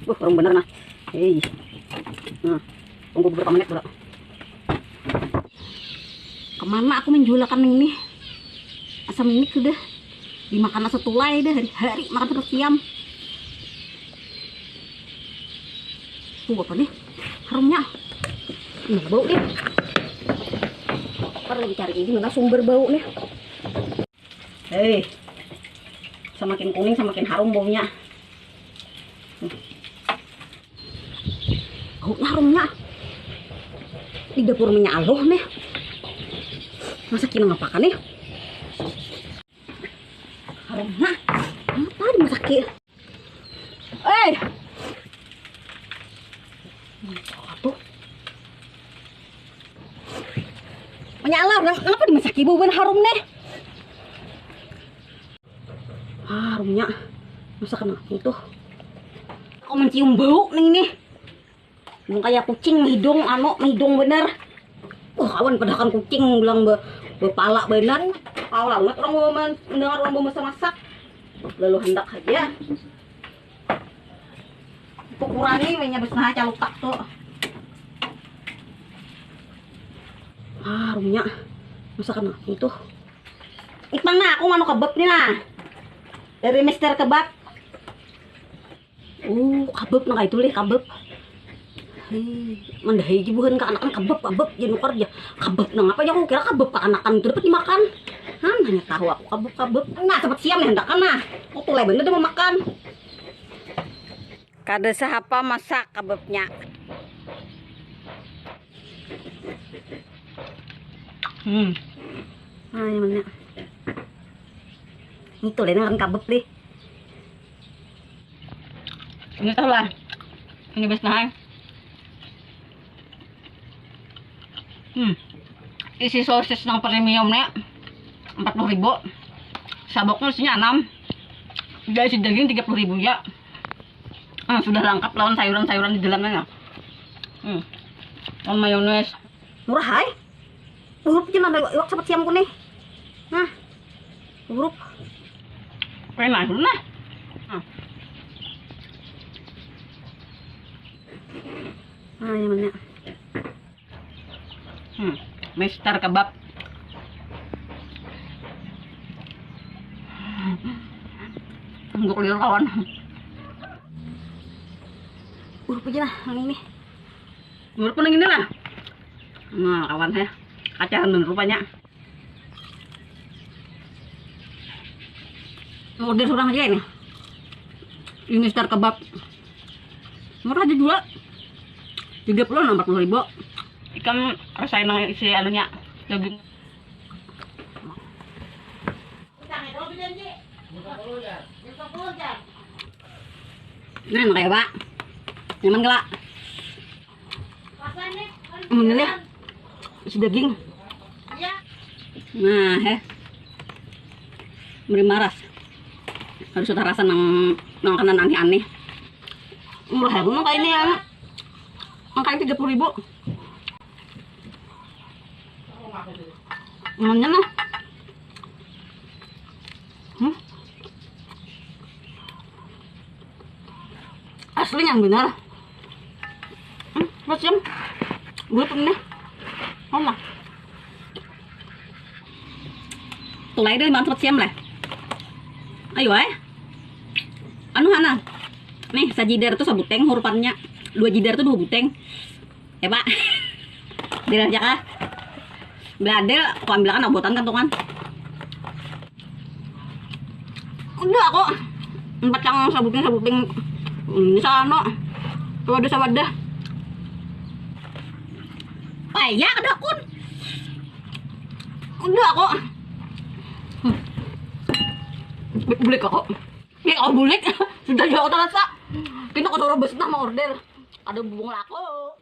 Parang bener nah. Hei. Nah, tunggu beberapa menit pula. Kemana aku menjualkan ini? Asam ini sudah dimakan asa tulai dah hari-hari makan terus siam. Tuh apa nih? Harumnya. Bau nih. Perlu dicari ini mana sumber bau nih. Hei. Semakin kuning semakin harum baunya. Baunya harumnya. Di dapur minyak aloh nih. Masakin ngapakan nih? Harumnya. Apa dimasakin? Tuh. Minyak aloh, kenapa dimasakin bau harum nih? Harumnya. Masakan itu. Aku mencium bau nih. Bung kayak kucing hidung hidung bener. Kawan pedakan kucing bilang bepala bener. Kalau amat orang mau mendengar orang mau masak. Lalu hendak aja. Kurangi mainnya besar calutak tuh. Harumnya. Masakan itu. Itang na aku ngano kebab nih nah. Dari Mister Kebab. Kebab na kayo tuloy kebab. Mandahay gibuhan ka anakan kebab janukar ya kebab na nga pa ako kira kebab ka anakan itu dapat dimakan. Hanya tahu aku kebab nggak cepet siam nih hendak kana. Aku tulay bener dia mau makan. Kada sahapa masak kebabnya. Ini mana? Itu deh kan kebab deh. Ini tahu lah. Ini best nah. Isi sosis ng premium nya 40.000. Saboknya isinya 6. Dari isi daging 30.000 ya. Sudah lengkap lawan sayuran-sayuran di dalamnya. Lawan mayones. Murah hai. Urup aja nanda iwak sapat siam ko nih. Nah. Urup. Enak dulu nah. Ini mana? Mister Kebab. Untuk lihat kawan. Urup aja lah yang ini. Urup pun yang ini lah. Nah kawan ya. Kacahan dan rupanya. Order orang aja ini. Ini Mister Kebab. Murah aja jual. 40.000. Ikan rasain isi anunya daging. Nah, kayak Pak. Nyaman gak, Pak? Ini isi daging. Nah, beri maras. Harus sudah rasa nang makanan aneh-aneh. Murah ya, kayak ini ya. Makanya 30.000. Nyaman lah. Asli yang benar. Terus yang gue nih. Mana? Tulay deh mantap siam lah. Ayo anu hana. Nih sajidar tuh sabuteng hurufannya. 2 jidar tuh 2 buteng. Ya Pak. Dia aja kah? Beladel aku ambilkan abotan kantongan. Udah kok. 4 yang sabuting ini sana. Tuh ada sawadah. Paya ada kun. Udah kok. Bulik kok. Ya bulik. Sudah jauh terasa. Kita kotor besar mau order. Ada bubung lako.